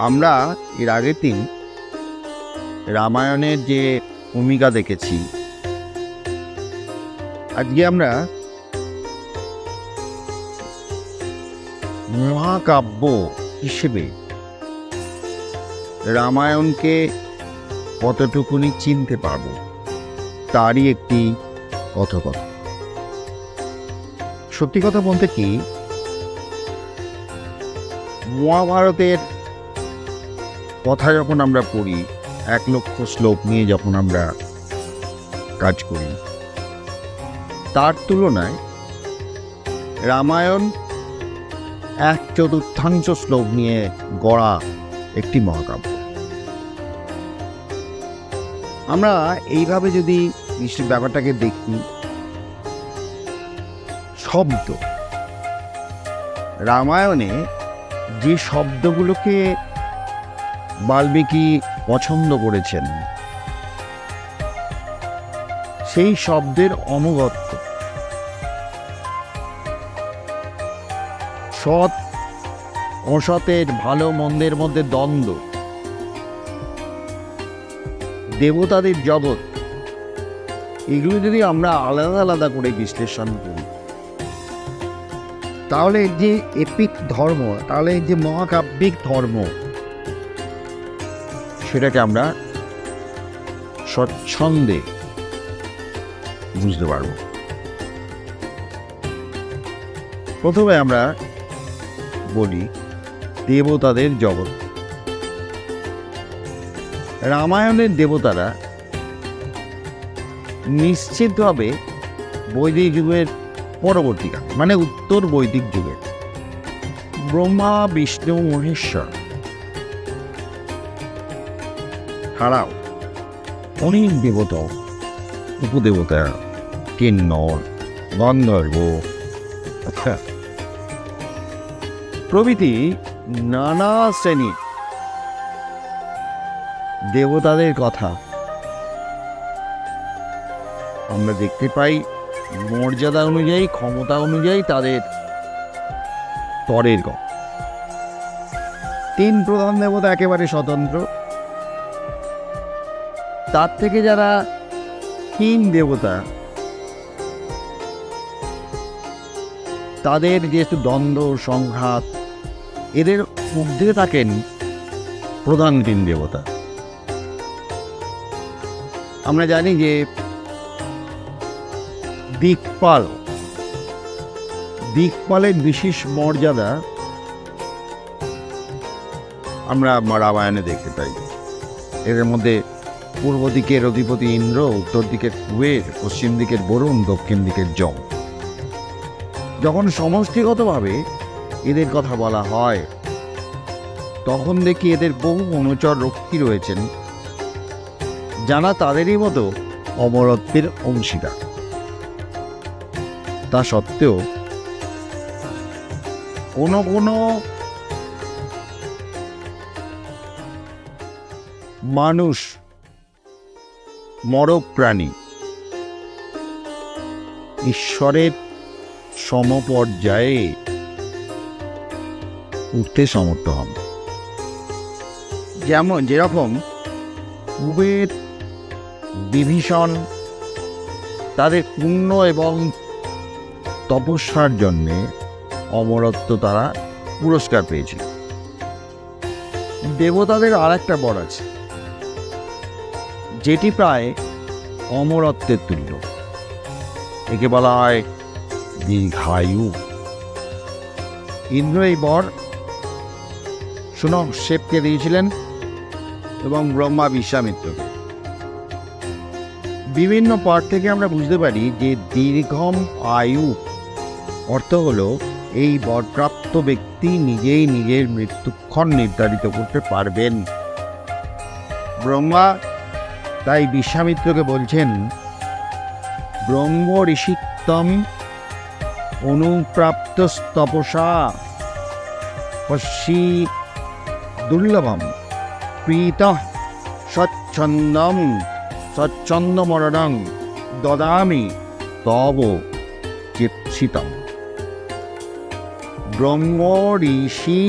আমরা এর আগের দিন রামায়ণের যে ভূমিকা দেখেছি, আজকে আমরা মহাকাব্য হিসেবে রামায়ণকে কতটুকুনি চিনতে পারব তারই একটি কথোপকথন। সত্যি কথা বলতে কি, মহাভারতের কথা যখন আমরা পড়ি, 1,00,000 শ্লোক নিয়ে যখন আমরা কাজ করি, তার তুলনায় রামায়ণ 1/4 শ্লোক নিয়ে গড়া একটি মহাকাব্য। আমরা এইভাবে যদি ব্যাপারটাকে দেখি, শব্দ, রামায়ণে যে শব্দগুলোকে বাল্মীকি পছন্দ করেছেন, সেই শব্দের অনুগত্য, সৎ অসতের, ভালো মন্দের মধ্যে দ্বন্দ্ব, দেবতাদের জগৎ, এগুলো যদি আমরা আলাদা আলাদা করে বিশ্লেষণ করি, তাহলে যে এপিক ধর্ম, তাহলে যে মহাকাব্যিক ধর্ম, সেটাকে আমরা স্বচ্ছন্দে বুঝতে পারব। প্রথমে আমরা বলি দেবতাদের জগৎ। রামায়ণের দেবতারা নিশ্চিতভাবে বৈদিক যুগের পরবর্তীকাল, মানে উত্তর বৈদিক যুগে ব্রহ্মা, বিষ্ণু, মহেশ্বর ছাড়াও অনেক দেবতা, উপদেবতা, কিন্নর, গন্ধর্ব প্রভৃতি নানা শ্রেণীর দেবতাদের কথা আমরা দেখতে পাই। মর্যাদা অনুযায়ী, ক্ষমতা অনুযায়ী তাদের স্তরের কথা। 3 প্রধান দেবতা একেবারে স্বতন্ত্র, তার থেকে যারা 3 দেবতা, তাদের যেহেতু দ্বন্দ্ব, সংঘাত, এদের মধ্যে থাকেন প্রধান 3 দেবতা। আমরা জানি যে দিকপালের বিশেষ মর্যাদা আমরা রামায়ণে দেখতে পাই। এদের মধ্যে পূর্ব দিকের অধিপতি ইন্দ্র, উত্তর দিকের কুবের, পশ্চিম দিকের বরুণ, দক্ষিণ দিকের যম। যখন সমষ্টিগতভাবে এদের কথা বলা হয়, তখন দেখি এদের বহু অনুচর রক্ষী রয়েছেন, যারা তাদেরই মতো অমরত্বের অংশীদার। তা সত্ত্বেও কোনো কোনো মানুষ, মরক প্রাণী, ঈশ্বরের সমপর্যায়ে উঠতে সমর্থ হন। যেরকম কুবের, বিভীষণ, তাদের পুণ্য এবং তপস্যার জন্যে অমরত্ব তারা পুরস্কার পেয়েছিল। দেবতাদের আর একটা বর আছে, যেটি প্রায় অমরত্বের তুল্য। একে বলা হয় দীর্ঘায়ু। ইন্দ্র এই বর সুনক্ষেপকে দিয়েছিলেন এবং ব্রহ্মা বিশ্বামিত্রকে। বিভিন্ন পাঠ থেকে আমরা বুঝতে পারি যে দীর্ঘম আয়ু অর্থ হলো এই বরপ্রাপ্ত ব্যক্তি নিজেই নিজের মৃত্যুক্ষণ নির্ধারিত করতে পারবেন। ব্রহ্মা তাই বিশ্বামিত্রকে বলছেন, ব্রহ্ম ঋষিত্বম অনুপ্রাপ্ত তপসা পশ্যি দুর্লভম প্রীত স্বচ্ছন্দমরণং দদামি তব চিৎসিতম। ব্রহ্ম ঋষি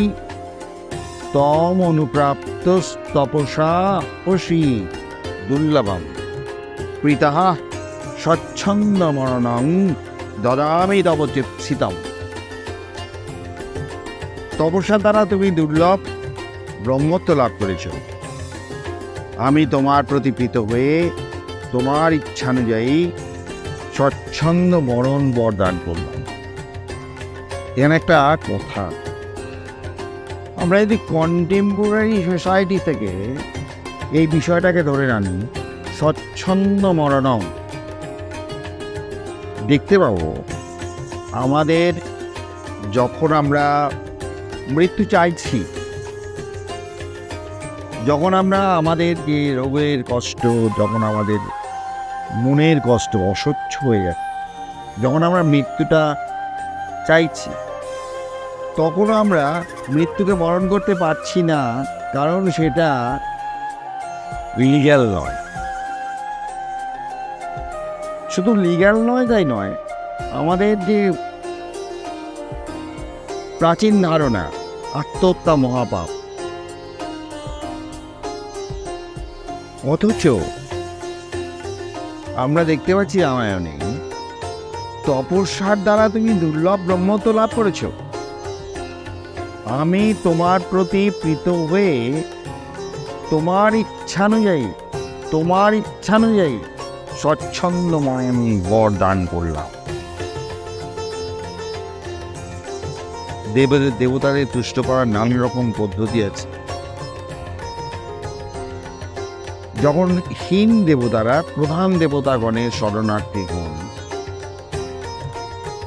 তম অনুপ্রাপ্ত তপসা অসি দুর্লভম প্রীতঃ স্বচ্ছন্দ মরণং দদামি তব চিৎসিতম। তপস্যার দ্বারা তুমি দুর্লভ ব্রহ্মত্ব লাভ করেছ। আমি তোমার প্রতি প্রীত হয়ে তোমার ইচ্ছানুযায়ী স্বচ্ছন্দ মরণ বরদান করলাম। এখানে একটা কথা, আমরা যদি কন্টেম্পোরারি সোসাইটি থেকে এই বিষয়টাকে ধরে রাখি, স্বচ্ছন্দ মরণম, দেখতে পাবো আমাদের যখন আমরা মৃত্যু চাইছি, যখন আমরা আমাদের যে রোগের কষ্ট, যখন আমাদের মনের কষ্ট অসহ্য হয়ে যাচ্ছে, যখন আমরা মৃত্যুটা চাইছি, তখন আমরা মৃত্যুকে বরণ করতে পারছি না, কারণ সেটা লিগ্যাল নয়। শুধু লিগ্যাল নয় তাই নয়, আমাদের যে প্রাচীন ধারণা আত্মহত্যা মহাপাপ, অথচ আমরা দেখতে পাচ্ছি রামায়ণে তপস্যার দ্বারা তুমি দুর্লভ ব্রহ্মত্ব লাভ করেছ। আমি তোমার প্রতি প্রীত হয়ে তোমার ইচ্ছানুযায়ী স্বচ্ছন্দময় আমি বর দান করলাম। দেবতাদের তুষ্ট করার নানা রকম পদ্ধতি আছে। যখন হীন দেবতারা প্রধান দেবতাগণের শরণার্থী হন,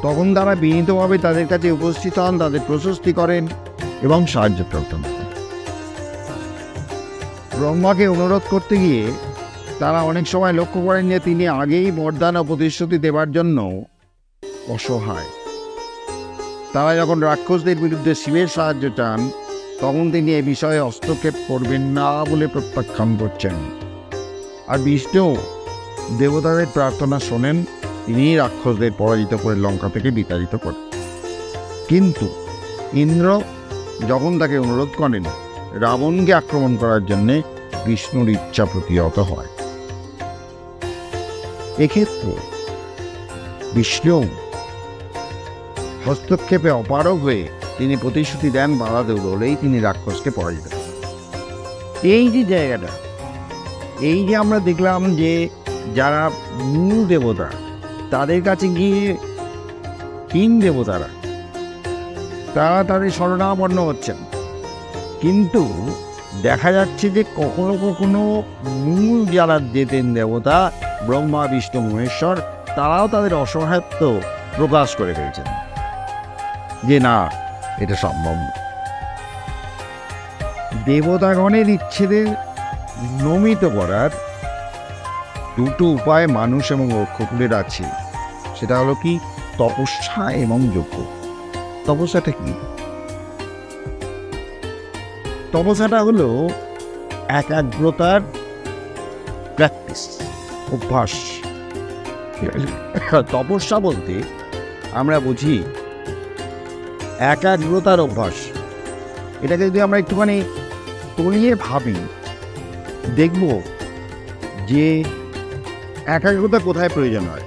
তখন তারা বিনীতভাবে তাদের কাছে উপস্থিত হন, তাদের প্রশস্তি করেন এবং সাহায্য প্রার্থনা করেন। ব্রহ্মাকে অনুরোধ করতে গিয়ে তারা অনেক সময় লক্ষ্য করেন যে তিনি আগেই বরদান ও প্রতিশ্রুতি দেবার জন্য অসহায়। তারা যখন রাক্ষসদের বিরুদ্ধে শিবের সাহায্য চান, তখন তিনি এ বিষয়ে হস্তক্ষেপ করবেন না বলে প্রত্যাখ্যান করছেন। আর বিষ্ণু দেবতাদের প্রার্থনা শোনেন, তিনি রাক্ষসদের পরাজিত করে লঙ্কা থেকে বিতাড়িত করেন। কিন্তু ইন্দ্র যখন তাকে অনুরোধ করেন রাবণকে আক্রমণ করার জন্য, বিষ্ণুর ইচ্ছা প্রতিহত হয়। এক্ষেত্রে বিষ্ণু হস্তক্ষেপে অপারগ হয়ে তিনি প্রতিশ্রুতি দেন, বাধা দৌড়লেই তিনি রাক্ষসকে পরাজিত করেন। এই যে জায়গাটা, এই যে আমরা দেখলাম যে যারা মূল দেবতা, তাদের কাছে গিয়ে হীন দেবতারা তারা তাদের শরণাপন্ন হচ্ছেন, কিন্তু দেখা যাচ্ছে যে কখনো কখনো মূল যারা যেতেন দেবতা ব্রহ্মা বিষ্ণু মহেশ্বর, তারাও তাদের অসহায়ত্ব প্রকাশ করে ফেলছেন যে না, এটা সম্ভব না। দেবতাগণের ইচ্ছেদের নমিত করার দুটো উপায় মানুষ এবং রক্ষকুলের আছে। সেটা হলো কি? তপস্যা এবং যজ্ঞ। তপস্যাটা কি? তপস্যাটা হলো একাগ্রতার প্র্যাকটিস, অভ্যাস। তপস্যা বলতে আমরা বুঝি একাগ্রতার অভ্যাস। এটাকে যদি আমরা একটুখানি তলিয়ে ভাবি, দেখব যে একাগ্রতা কোথায় প্রয়োজন হয়।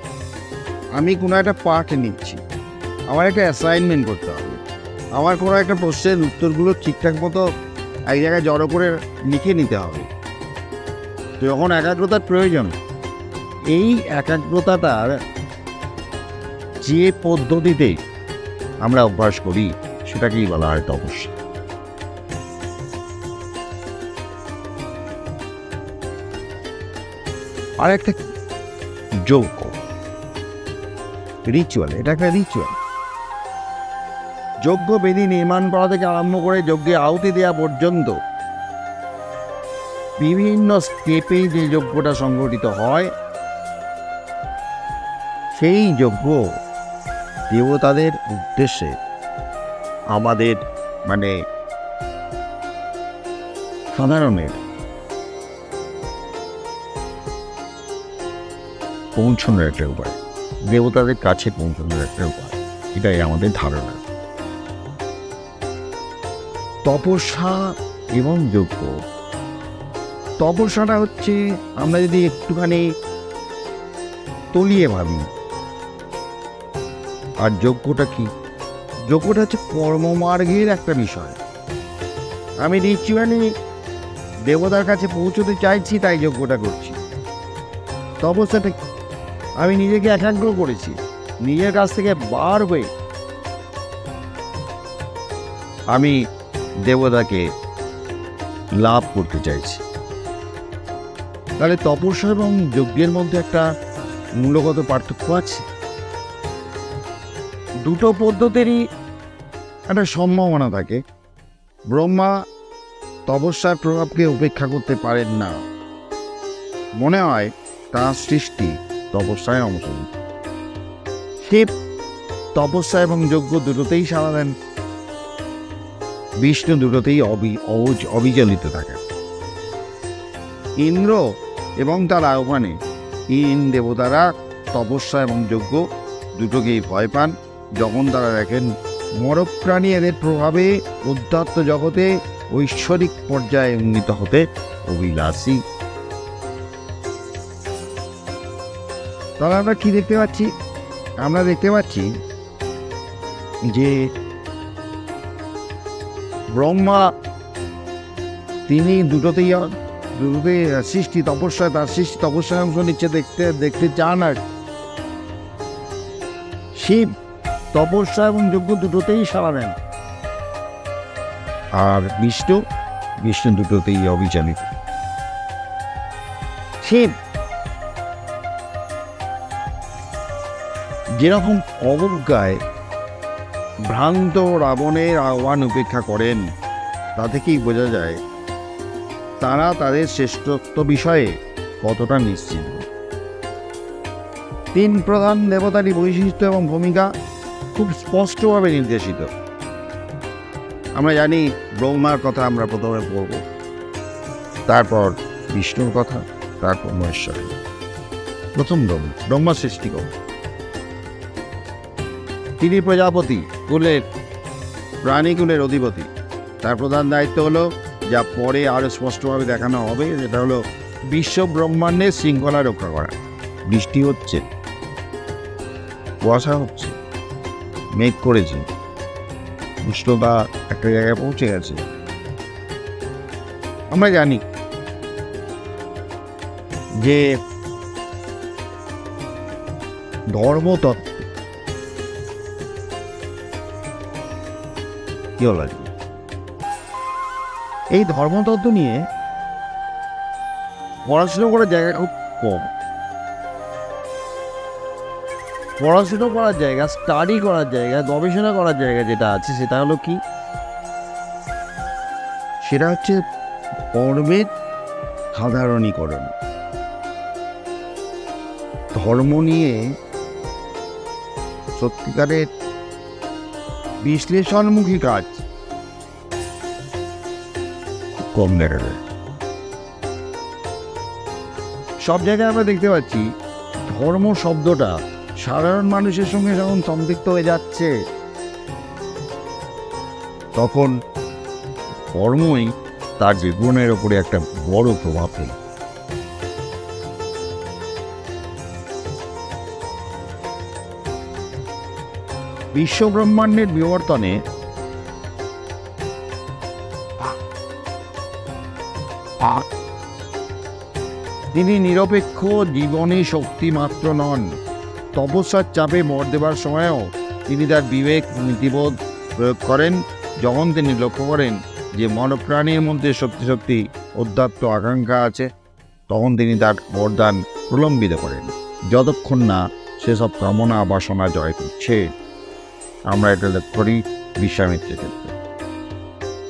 আমি কোনো একটা পাঠ নিচ্ছি, আমার একটা অ্যাসাইনমেন্ট করতে হবে, আমার কোনো একটা প্রশ্নের উত্তরগুলো ঠিকঠাক মতো এক জায়গায় জড়ো করে লিখে নিতে হবে। তো যখন একাগ্রতার প্রয়োজন, এই একাগ্রতাটার যে পদ্ধতিতে আমরা অভ্যাস করি সেটাকেই বলা হয় তপস্যা। আর একটা যজ্ঞ, রিচুয়াল। এটা একটা রিচুয়াল। যজ্ঞ বেদি নির্মাণ করা থেকে আরম্ভ করে যজ্ঞে আহুতি দেওয়া পর্যন্ত বিভিন্ন স্টেপে যে যজ্ঞটা সংগঠিত হয়, সেই যজ্ঞ দেবতাদের উদ্দেশ্যে আমাদের মানে সাধারণের পৌঁছানোর একটা উপায়, দেবতাদের কাছে পৌঁছানোর একটা উপায়, এটাই আমাদের ধারণা। তপস্যা এবং যজ্ঞ। তপস্যাটা হচ্ছে, আমরা যদি একটুখানি তলিয়ে ভাবি, আর যজ্ঞটা কি? যজ্ঞটা হচ্ছে কর্মমার্গের একটা বিষয়। আমি রিচুয়ালি দেবতার কাছে পৌঁছতে চাইছি, তাই যজ্ঞটা করছি। তপস্যাটা আমি নিজেকে একাগ্র করেছি, নিজের কাছ থেকে বার হয়ে আমি দেবতাকে লাভ করতে চাইছি। তাহলে তপস্যা এবং যজ্ঞের মধ্যে একটা মূলগত পার্থক্য আছে। দুটো পদ্ধতিরই একটা সম্ভাবনা থাকে। ব্রহ্মা তপস্যার প্রভাবকে উপেক্ষা করতে পারেন না। মনে হয় তার সৃষ্টি তপস্যায় অংশ। শিব তপস্যা এবং যজ্ঞ দুটোতেই সাড়া দেন। বিষ্ণু দুটোতেই অবিচলিত থাকেন। ইন্দ্র এবং তার আহ্বানে দেবতারা তপস্যা এবং যজ্ঞ দুটোকেই ভয় পান, যখন তারা দেখেন মরপ্রাণী এদের প্রভাবে অধ্যাত্ম জগতে ঐশ্বরিক পর্যায়ে উন্নীত হতে অভিলাষী। তাহলে আমরা কি দেখতে পাচ্ছি? আমরা দেখতে পাচ্ছি যে ব্রহ্মা তিনি দুটোতেই সৃষ্টি তপস্যা, তার সৃষ্টি তপস্যার অংশ নিচ্ছে, দেখতে চান। আর শিব তপস্যা এবং যজ্ঞ দুটোতেই সাড়া দেন। আর বিষ্ণু দুটোতেই অবিচলিত। শিব যেরকম অবজ্ঞায় ভ্রান্ত রাবণের আহ্বান উপেক্ষা করেন, তা থেকেই বোঝা যায় তারা তাদের শ্রেষ্ঠত্ব বিষয়ে কতটা নিশ্চিত। তিন প্রধান দেবতারই বৈশিষ্ট্য এবং ভূমিকা খুব স্পষ্টভাবে নির্দেশিত। আমরা জানি ব্রহ্মার কথা আমরা প্রথমে পড়ব, তারপর বিষ্ণুর কথা, তারপর মহেশ্বরের। প্রথম ব্রহ্মা সৃষ্টিকর্তা। তিনি প্রজাপতি কুলের প্রাণীকুলের অধিপতি। তার প্রধান দায়িত্ব হলো, যা পরে আরো স্পষ্টভাবে দেখানো হবে, সেটা হলো বিশ্ব ব্রহ্মাণ্ডের শৃঙ্খলা রক্ষা করা। বৃষ্টি হচ্ছে, কুয়াশা হচ্ছে, মেঘ করেছে, উষ্ণতা একটা জায়গায় পৌঁছে গেছে। আমরা জানি যে ধর্মতত্ত্ব থিওলজি, এই ধর্মতত্ত্ব নিয়ে পড়াশুনো করার জায়গা খুব কম। পড়াশুনো করার জায়গা, স্টাডি করার জায়গা, গবেষণা করার জায়গা যেটা আছে, সেটা হলো কি? সেটা হচ্ছে কর্মের সাধারণীকরণ। ধর্ম নিয়ে সত্যিকারের বিশ্লেষণমুখী কাজ খুব কম দেখা যায়। সব জায়গায় আমরা দেখতে পাচ্ছি ধর্ম শব্দটা সাধারণ মানুষের সঙ্গে যখন সম্পৃক্ত হয়ে যাচ্ছে, তখন ধর্মই তার জীবনের ওপরে একটা বড় প্রভাব ফেলে। বিশ্ব ব্রহ্মাণ্ডের বিবর্তনে তিনি নিরপেক্ষ জীবনী শক্তি মাত্র নন। তপস্যার চাপে মর দেবার সময়ও তিনি তার বিবেক নীতিবোধ প্রয়োগ করেন। যখন তিনি লক্ষ্য করেন যে মনপ্রাণীর মধ্যে সত্যি অধ্যাত্ম আকাঙ্ক্ষা আছে, তখন তিনি তার বরদান প্রলম্বিত করেন, যতক্ষণ না সেসব কামনা বাসনা জয় করছে। আমরা এটা লক্ষ্য করি বিশ্বামিত্রের ক্ষেত্রে।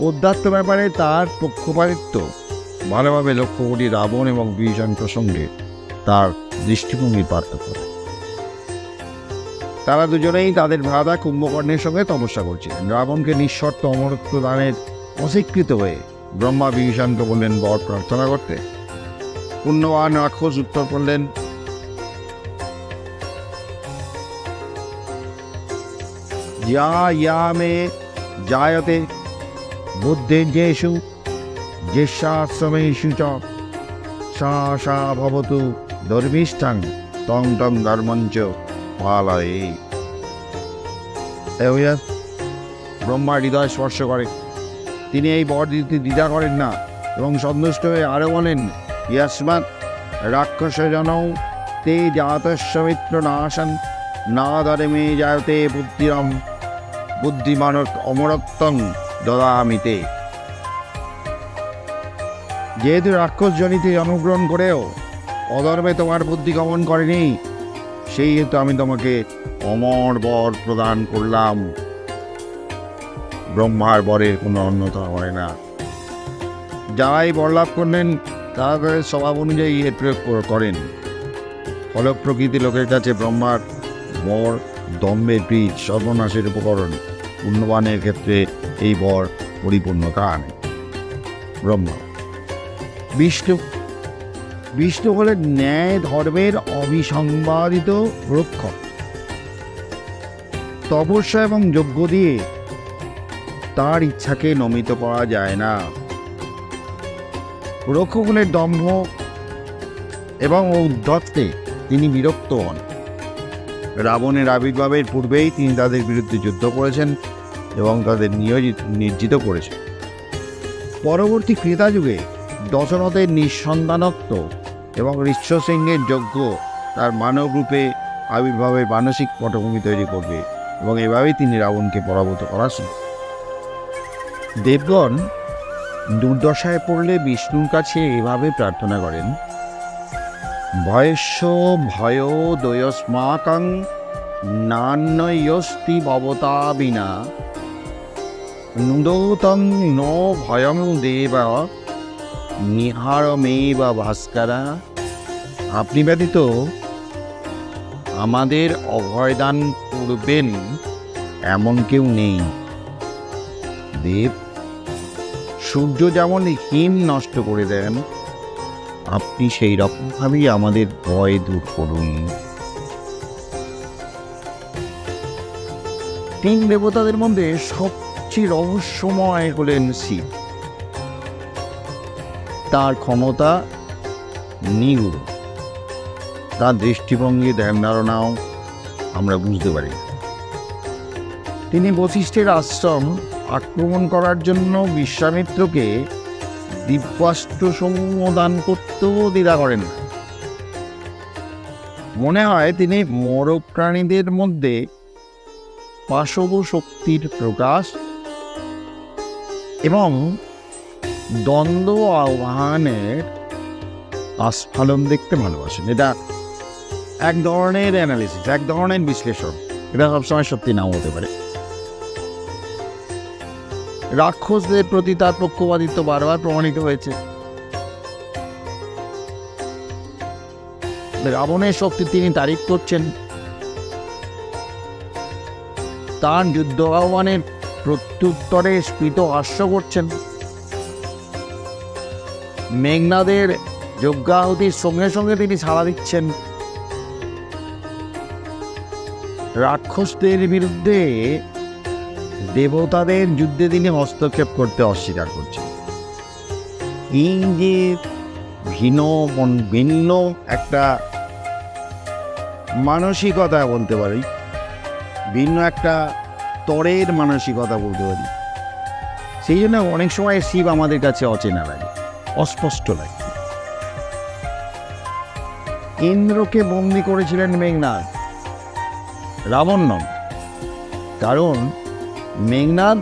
অধ্যাত্ম ব্যাপারে তার পক্ষপাতিত্ব ভালোভাবে লক্ষ্য করি রাবণ এবং বিভীষণ প্রসঙ্গে তার দৃষ্টিভঙ্গির পার্থক্য। তারা দুজনেই তাদের ভ্রাতা কুম্ভকর্ণের সঙ্গে তপস্যা করছিলেন। রাবণকে নিঃশর্ত অমরত্ব দানের অস্বীকৃত হয়ে ব্রহ্মা বিভীষণকে বললেন বর প্রার্থনা করতে। পুণ্যবান রাক্ষস উত্তর করলেন, যা ইয়া মে জায়তে বুদ্ধির্যেষু জ্যেষ্ঠাশ্রমেষু চ সা সা ভবতু ধর্মিষ্ঠাং তং তং ধর্মঞ্চ পালয়ে। ব্রহ্মা হৃদয় স্পর্শ করে, তিনি এই বর দিতে দ্বিধা করেন না এবং সন্তুষ্ট হয়ে আরও বলেন, ইয়াস্মাৎ রাক্ষস জনৌ তে জাতস্য মিত্র নাশন না ধর্মে জায়তে বুদ্ধিরম বুদ্ধিমান অমরত্বং দদামিতে। যেহেতু রাক্ষস জনিতে জন্মগ্রহণ করেও অধর্মে তোমার বুদ্ধি গমন করেনি, সেই হেতু আমি তোমাকে অমর বর প্রদান করলাম। ব্রহ্মার বরের কোনো অন্যতা হয় না। যারাই বরলাভ করলেন তারা তাদের স্বভাব অনুযায়ী এর প্রয়োগ করেন। ফলপ্রকৃতি লোকের কাছে ব্রহ্মার বর দম্ভের বীজ, সর্বনাশের উপকরণ। পুণ্যবানের ক্ষেত্রে এই বর পরিপূর্ণতা আনে। ব্রহ্মা। বিষ্ণু। বিষ্ণু হলেন ন্যায় ধর্মের অবিসংবাদিত রক্ষক। তপস্যা এবং যজ্ঞ দিয়ে তার ইচ্ছাকে নমিত করা যায় না। রক্ষকুলের দম্ভ এবং ঔদ্ধত্যে তিনি বিরক্ত হন। রাবণের আবির্ভাবের পূর্বেই তিনি তাদের বিরুদ্ধে যুদ্ধ করেছেন এবং তাদের নির্জিত করেছেন। পরবর্তী ক্রেতা যুগে দশরথের নিঃসন্তানত্ব এবং ঋষ্যশৃঙ্গের যজ্ঞ তার মানব রূপে আবির্ভাবের মানসিক পটভূমি তৈরি করবে এবং এভাবেই তিনি রাবণকে পরাভূত করা শুরু। দেবগণ দুর্দশায় পড়লে বিষ্ণুর কাছে এভাবে প্রার্থনা করেন, ভয়স্য ভয় দয়স্মাকং নান্যস্তি ভবতা বিনা নুদৌতং নো ভয়ং দেব নিহারমেব ভাস্করা। আপনি ব্যতীত আমাদের অভয়দান করবেন এমন কেউ নেই। দেব, সূর্য যেমন হিম নষ্ট করে দেন, আপনি সেই রকমভাবেই আমাদের ভয় দূর করুন। তিন দেবতাদের মধ্যে সবচেয়ে রহস্যময় হলেন শিব। তার ক্ষমতা নিগুড়, তার দৃষ্টিভঙ্গি ধ্যান ধারণাও আমরা বুঝতে পারি। তিনি বশিষ্ঠের আশ্রম আক্রমণ করার জন্য বিশ্বামিত্রকে দিব্যাস্ত্রসমূহ দান করতেও দ্বিধা করেন না। মনে হয় তিনি মর প্রাণীদের মধ্যে পাশব শক্তির প্রকাশ এবং দ্বন্দ্ব আহ্বানের আস্ফালন দেখতে ভালোবাসেন। এটা এক ধরনের অ্যানালিসিস, এক ধরনের বিশ্লেষণ। এটা সবসময় সত্যি নাও হতে পারে। রাক্ষসদের প্রতি তার পক্ষপাতিত্ব বারবার প্রমাণিত হয়েছে। রাবণের শক্তি তিনি তারিফ করছেন। তার যুদ্ধ আহ্বানের প্রত্যুত্তরে স্ফীত হাস্য করছেন। মেঘনাদের যজ্ঞাহুতির সঙ্গে সঙ্গে তিনি সাড়া দিচ্ছেন। রাক্ষসদের বিরুদ্ধে দেবতাদের যুদ্ধে তিনি হস্তক্ষেপ করতে অস্বীকার করছেন। এই যে ভিন্ন একটা মানসিকতা বলতে পারি, ভিন্ন একটা স্তরের মানসিকতা বলতে পারি, সেই জন্য অনেক সময় শিব আমাদের কাছে অচেনা লাগে, অস্পষ্ট লাগে। ইন্দ্রকে বন্দী করেছিলেন মেঘনাদ, রাবণ নন। কারণ মেঘনাদ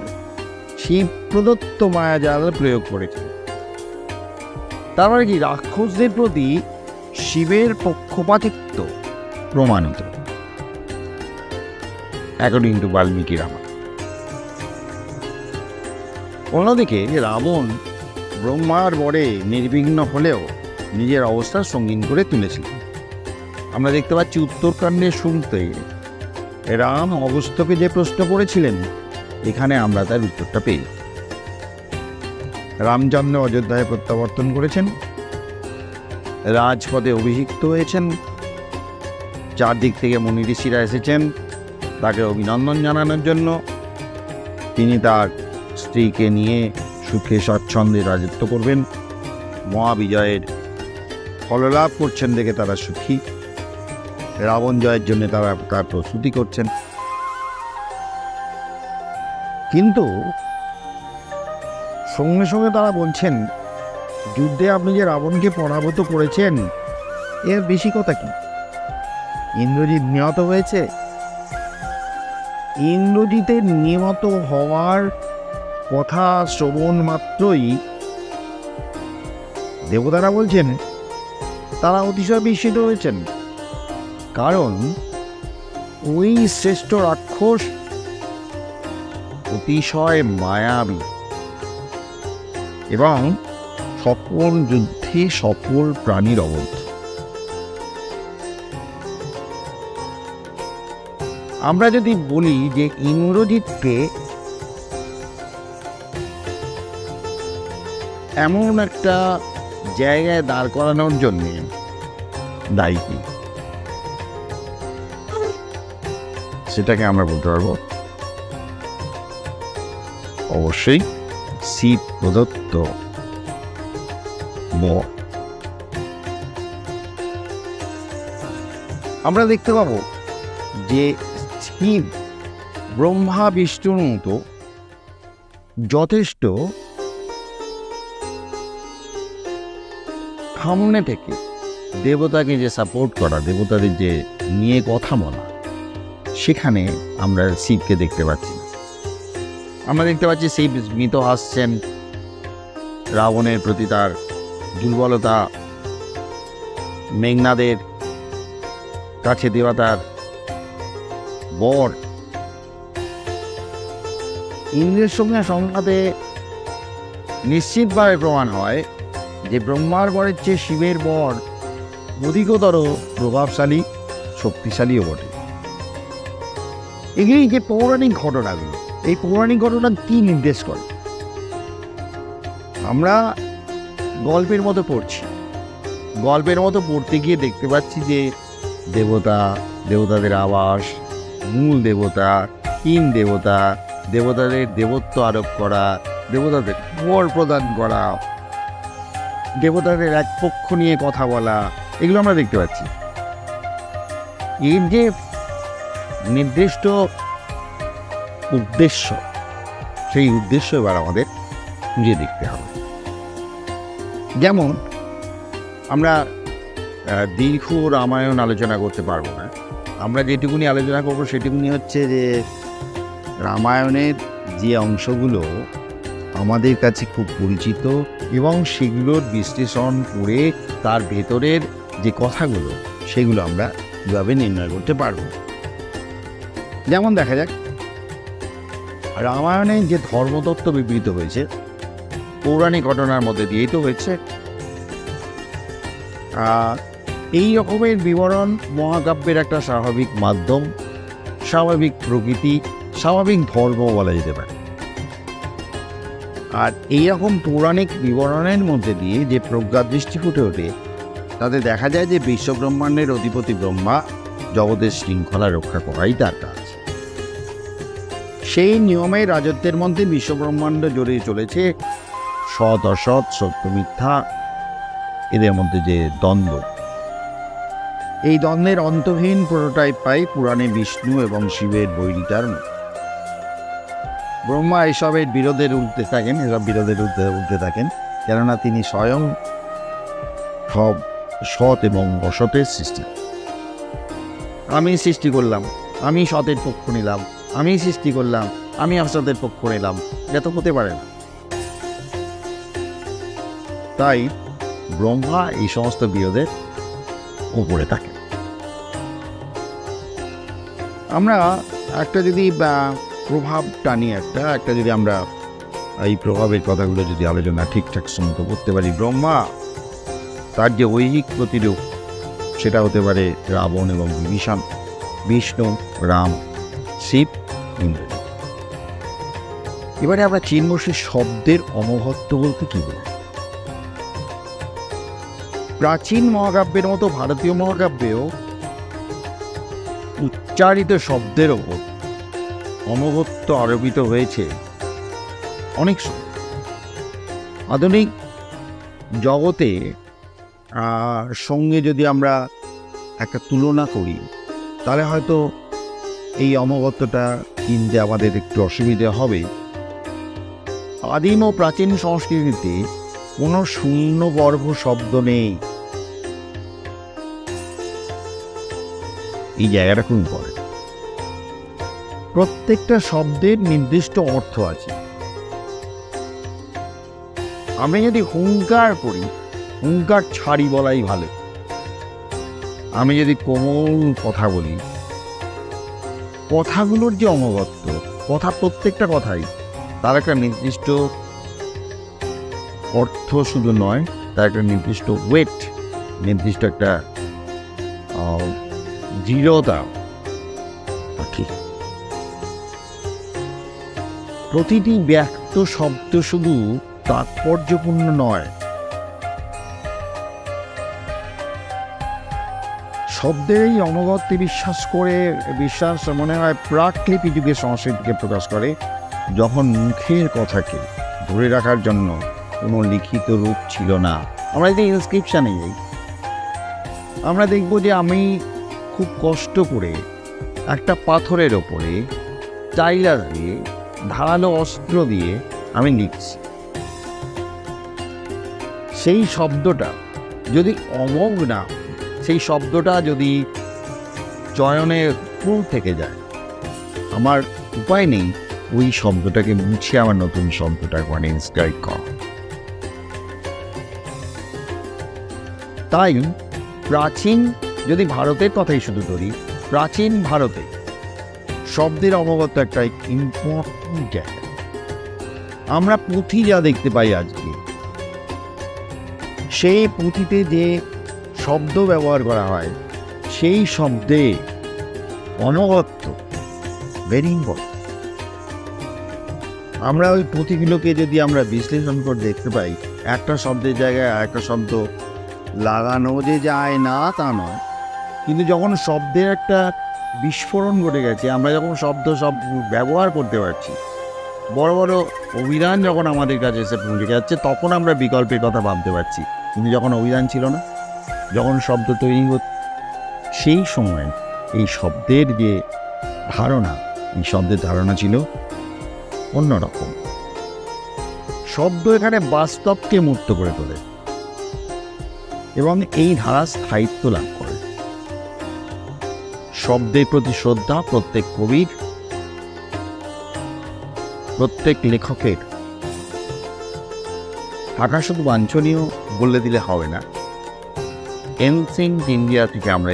শিব প্রদত্ত মায়াজাল প্রয়োগ করেছিল। তার মানে কি, রাক্ষসদের প্রতি শিবের পক্ষপাতিত্ব প্রমাণিত অ্যাকর্ডিং টু বাল্মীকি রামায়ণ। অন্যদিকে রাবণ ব্রহ্মার বরে নির্বিঘ্ন হলেও নিজের অবস্থা সঙ্গীন করে তুলেছিলেন। আমরা দেখতে পাচ্ছি উত্তরকাণ্ডে শুনতে রাম অগস্ত্যকে যে প্রশ্ন করেছিলেন, এখানে আমরা তার উত্তরটা পেয়ে। রামচন্দ্র অযোধ্যায় প্রত্যাবর্তন করেছেন, রাজপদে অভিষিক্ত হয়েছেন। চারদিক থেকে মুনি ঋষিরা এসেছেন তাকে অভিনন্দন জানানোর জন্য। তিনি তার স্ত্রীকে নিয়ে সুখে স্বাচ্ছন্দ্যে রাজত্ব করবেন, মহাবিজয়ের ফললাভ করছেন দেখে তারা সুখী, রাবণ জয়ের জন্য তারা তার প্রস্তুতি করছেন। কিন্তু সঙ্গে সঙ্গে তারা বলছেন, যুদ্ধে আপনি যে রাবণকে পরাভূত করেছেন এর বেশি কথা কি? ইন্দ্রজিৎ নিহত হয়েছে। ইন্দ্রজিতের নিহত হওয়ার কথা শ্রবণ মাত্রই দেবতারা বলছেন তারা অতিশয় বিস্মিত হয়েছেন, কারণ ওই শ্রেষ্ঠ রাক্ষস অতিশয় মায়াবী এবং সকল যুদ্ধে সকল প্রাণীর অবধ। আমরা যদি বলি যে ইন্দ্রজিৎকে এমন একটা জায়গায় দাঁড় করানোর জন্যে দায়ী কি, সেটাকে আমরা বলতে পারবো অবশ্যই শিব প্রদত্ত বর। আমরা দেখতে পাবো যে শিব ব্রহ্মা বিষ্ণুর মতো যথেষ্ট সামনে থেকে দেবতাকে যে সাপোর্ট করা, দেবতাদের যে নিয়ে কথা বলা, সেখানে আমরা শিবকে দেখতে পাচ্ছি না। আমরা দেখতে পাচ্ছি শিব স্মিত হাসছেন, রাবণের প্রতি তার দুর্বলতা, মেঘনাদের কাছে দেওয়া তার বর, ইন্দ্রের সঙ্গে সংঘাতে নিশ্চিতভাবে প্রমাণ হয় যে ব্রহ্মার বরের চেয়ে শিবের বর অধিকতর প্রভাবশালী, শক্তিশালীও বটে। এগুলি যে পৌরাণিক ঘটনাগুলো, এই পৌরাণিক ঘটনা কি নির্দেশ করে? আমরা গল্পের মতো পড়ছি, গল্পের মতো পড়তে গিয়ে দেখতে পাচ্ছি যে দেবতা, দেবতাদের আবাস, মূল দেবতা, তিন দেবতা, দেবতাদের দেবত্ব আরোপ করা, দেবতাদের বর প্রদান করা, দেবতাদের এক পক্ষ নিয়ে কথা বলা, এগুলো আমরা দেখতে পাচ্ছি। এর যে নির্দিষ্ট উদ্দেশ্য, সেই উদ্দেশ্য এবার আমাদের খুঁজে দেখতে হবে। যেমন আমরা দীর্ঘ রামায়ণ আলোচনা করতে পারবো না, আমরা যেটুকুনি আলোচনা করবো সেটুকুনি হচ্ছে যে রামায়ণের যে অংশগুলো আমাদের কাছে খুব পরিচিত এবং সেগুলোর বিশ্লেষণ করে তার ভেতরের যে কথাগুলো সেগুলো আমরা কীভাবে নির্ণয় করতে পারব। যেমন দেখা যাক, রামায়ণে যে ধর্মতত্ত্ব বিবৃত হয়েছে পৌরাণিক ঘটনার মধ্যে দিয়েই তো হয়েছে। এই রকমের বিবরণ মহাকাব্যের একটা স্বাভাবিক মাধ্যম, স্বাভাবিক প্রকৃতি, স্বাভাবিক ধর্ম বলা যেতে পারে। আর এইরকম পৌরাণিক বিবরণের মধ্যে দিয়ে যে প্রজ্ঞা দৃষ্টি ফুটে ওঠে, তাতে দেখা যায় যে বিশ্বব্রহ্মাণ্ডের অধিপতি ব্রহ্মা জগতের শৃঙ্খলা রক্ষা করাই তার কাজ। সেই নিয়মে রাজত্বের মধ্যে বিশ্বব্রহ্মাণ্ড জড়িয়ে চলেছে সৎ অসৎ, সত্য মিথ্যা, এদের মধ্যে যে দ্বন্দ্ব, এই দ্বন্দ্বের অন্তহীন প্রোটোটাইপ পাই পুরাণে বিষ্ণু এবং শিবের বৈরিতার মধ্যে। ব্রহ্মা এসবের বিরোধের উঠতে থাকেন, এসব বিরোধের উঠতে থাকেন, কেননা তিনি স্বয়ং সব সৎ এবং অসতের সৃষ্টি। আমি সৃষ্টি করলাম, আমি সতের পক্ষ নিলাম, আমি সৃষ্টি করলাম, আমি অসতের পক্ষ নিলাম, এটা তো হতে পারে না। তাই ব্রহ্মা এই সমস্ত বিরোধের উপরে থাকে। আমরা একটা যদি প্রভাব টানি, একটা যদি আমরা এই প্রভাবের কথাগুলো যদি আলোচনা ঠিকঠাক সমত করতে পারি, ব্রহ্মা তার যে ঐহিক প্রতিরূপ সেটা হতে পারে রাবণ এবং বিভীষণ, বিষ্ণু, রাম, শিব, ইন্দ্র। এবারে আমরা চিনব সে শব্দের অমহত্ব বলতে কি বলি। প্রাচীন মহাকাব্যের মতো ভারতীয় মহাকাব্যেও উচ্চারিত শব্দের ওপর অমহত্ব আরোপিত হয়েছে অনেক সময়। আধুনিক জগতে সঙ্গে যদি আমরা একটা তুলনা করি, তাহলে হয়তো এই অমগত্যটা কিনতে আমাদের একটু অসুবিধা হবে। আদিম ও প্রাচীন সংস্কৃতিতে কোনো শূন্যগর্ভ শব্দ নেই। এই জায়গাটা খুব ইম্পর্টেন্ট। প্রত্যেকটা শব্দের নির্দিষ্ট অর্থ আছে। আমি যদি হুঙ্কার করি, হুঙ্কার ছাড়ি বলাই ভালো। আমি যদি কোমল কথা বলি, কথাগুলোর যে অমগত্য, কথা প্রত্যেকটা কথাই তার একটা নির্দিষ্ট অর্থ শুধু নয়, তার একটা নির্দিষ্ট ওয়েট, নির্দিষ্ট একটা দৃঢ়তা। প্রতিটি ব্যক্ত শব্দ শুধু তাৎপর্যপূর্ণ নয়, শব্দের এই অনগত্যে বিশ্বাস মনে হয় প্রাকলিপি যুগের সংস্কৃতিকে প্রকাশ করে, যখন মুখের কথাকে ধরে রাখার জন্য কোনো লিখিত রূপ ছিল না। আমরা যদি ইনস্ক্রিপশানে যাই, আমরা দেখব যে আমি খুব কষ্ট করে একটা পাথরের ওপরে টাইলার দিয়ে, ধারালো অস্ত্র দিয়ে আমি লিখছি। সেই শব্দটা যদি অমোঘ না, সেই শব্দটা যদি চয়নে ভুল থেকে যায়, আমার উপায় নেই ওই শব্দটাকে মুছে আমার নতুন শব্দটা মানে ইনস্ক্রাইব করা। তাই প্রাচীন, যদি ভারতের কথাই শুধু ধরি, প্রাচীন ভারতে শব্দের অবগত একটা ইম্পর্টেন্ট জায়গা। আমরা পুঁথি যা দেখতে পাই আজকে, সেই পুঁথিতে যে শব্দ ব্যবহার করা হয়, সেই শব্দে অনগত্য ভেরি ইম্পর্টেন্ট। আমরা ওই পুঁথিগুলোকে যদি আমরা বিশ্লেষণ করে দেখতে পাই, একটা শব্দের জায়গায় আরেকটা শব্দ লাগানো যে যায় না তা নয়, কিন্তু যখন শব্দের একটা বিস্ফোরণ ঘটে গেছে, আমরা যখন সব ব্যবহার করতে পারছি, বড় বড় অভিধান যখন আমাদের কাছে এসে পৌঁছে যাচ্ছে, তখন আমরা বিকল্পের কথা ভাবতে পারছি। কিন্তু যখন অভিধান ছিল না, যখন শব্দ তৈরি হতো, সেই সময় এই শব্দের যে ধারণা, এই শব্দের ধারণা ছিল অন্যরকম। শব্দ এখানে বাস্তবকে মূর্ত করে তোলে এবং এই ধারা স্থায়িত্ব লাভ করে। শব্দের প্রতি শ্রদ্ধা প্রত্যেক কবির, প্রত্যেক লেখকের থাকা শুধু বাঞ্ছনীয় বলে দিলে হবে না। এনসিয়েন্ট ইন্ডিয়া থেকে আমরা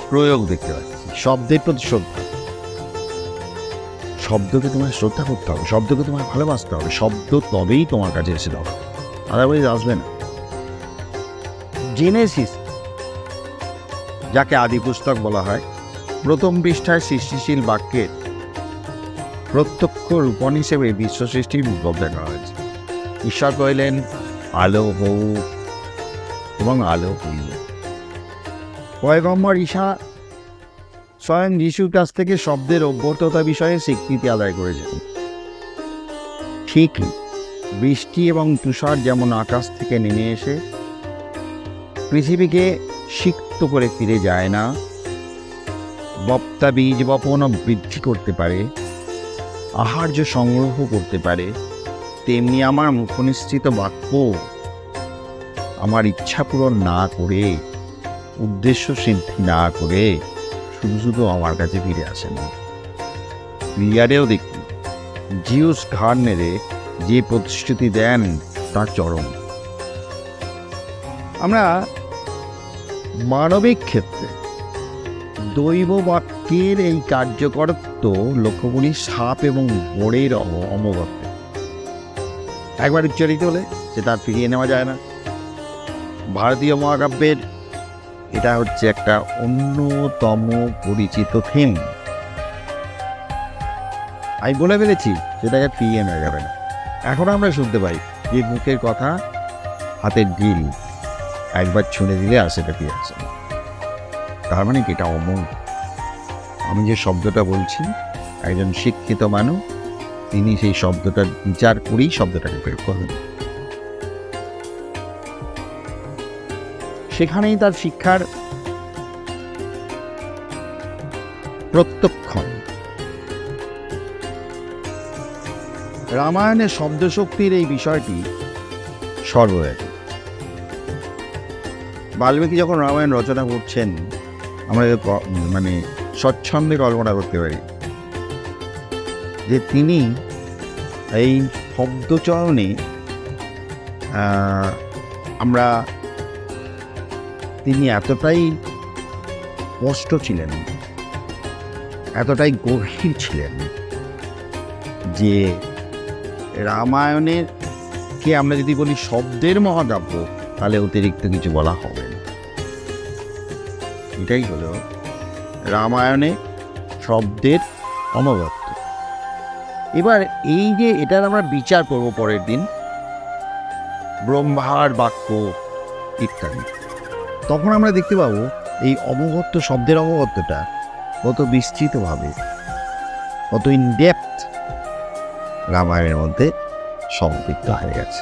প্রয়োগ দেখতে পাচ্ছি শব্দের প্রতি শ্রদ্ধা। শব্দকে তোমার শ্রদ্ধা করতে হবে, শব্দকে তোমার ভালোবাসতে হবে, শব্দ তবেই তোমার কাছে এসে দাও, আদারওয়াইজ আসবে না। জেনেসিস, যাকে আদি পুস্তক বলা হয়, প্রথম পৃষ্ঠায় সৃষ্টিশীল বাক্যের প্রত্যক্ষ রূপণ হিসেবে বিশ্ব সৃষ্টির বিপ্লব দেখা হয়েছে। ঈশ্বর কহিলেন আলো হোক এবং আলো হইল। পয়গম্বর ঈসা স্বয়ং যিশুর কাছ থেকে শব্দের অভ্যর্থতা বিষয়ে স্বীকৃতি আদায় করেছেন। ঠিক বৃষ্টি এবং তুষার যেমন আকাশ থেকে নেমে এসে পৃথিবীকে সিক্ত করে ফিরে যায় না, বপ্তা বীজ বপন বৃদ্ধি করতে পারে, আহার্য সংগ্রহ করতে পারে, তেমনি আমার মুখনিশ্চিত বাক্য আমার ইচ্ছা পূরণ না করে, উদ্দেশ্য সিদ্ধি না করে শুধু শুধু আমার কাছে ফিরে আসে না। ক্লিয়ারেও দেখি জিউস ঘাড় নেড়ে যে প্রতিশ্রুতি দেন তা চরম। আমরা মানবিক ক্ষেত্রে দৈব বাক্যের এই কার্যকরত্ব লক্ষ্য করি সাপ এবং বোড়ের অমগত্যে। একবার উচ্চারিত হলে সে তার ফিরিয়ে নেওয়া যায় না। ভারতীয় মহাকাব্যের এটা হচ্ছে একটা অন্যতম পরিচিত থিম। আমি বলে ফেলেছি, সেটাকে ফিরিয়ে নেওয়া যাবে না। এখন আমরা শুনতে পাই যে মুখের কথা হাতের ঢিল, একবার ছুঁড়ে দিলে আর সেটা ফিরে আসে না। তার মানে কি এটা অমোঘ? আমি যে শব্দটা বলছি, একজন শিক্ষিত মানুষ তিনি সেই শব্দটার বিচার করেই শব্দটাকে প্রয়োগ করবেন। সেখানেই তার শিক্ষার প্রত্যক্ষণ। রামায়ণের শব্দশক্তির এই বিষয়টি সর্বব্যাপী। বাল্মীকি যখন রামায়ণ রচনা করছেন, আমরা মানে স্বচ্ছন্দে কল্পনা করতে পারি যে তিনি এই শব্দচয়নে তিনি এতটাই স্পষ্ট ছিলেন, এতটাই গভীর ছিলেন যে রামায়ণের কে আমরা যদি বলি শব্দের মহাকাব্য, তাহলে অতিরিক্ত কিছু বলা হবে না। এটাই হলো রামায়ণে শব্দের অনবদ্য। এবার এই যে এটার আমরা বিচার করব পরের দিন, ব্রহ্মার বাক্য ইত্যাদি, তখন আমরা দেখতে পাবো এই অবগত্য, শব্দের অবগত্যটা কত বিস্তৃতভাবে, কত ইন ডেপথ রামায়ণের মধ্যে সম্পৃক্ত হয়ে গেছে।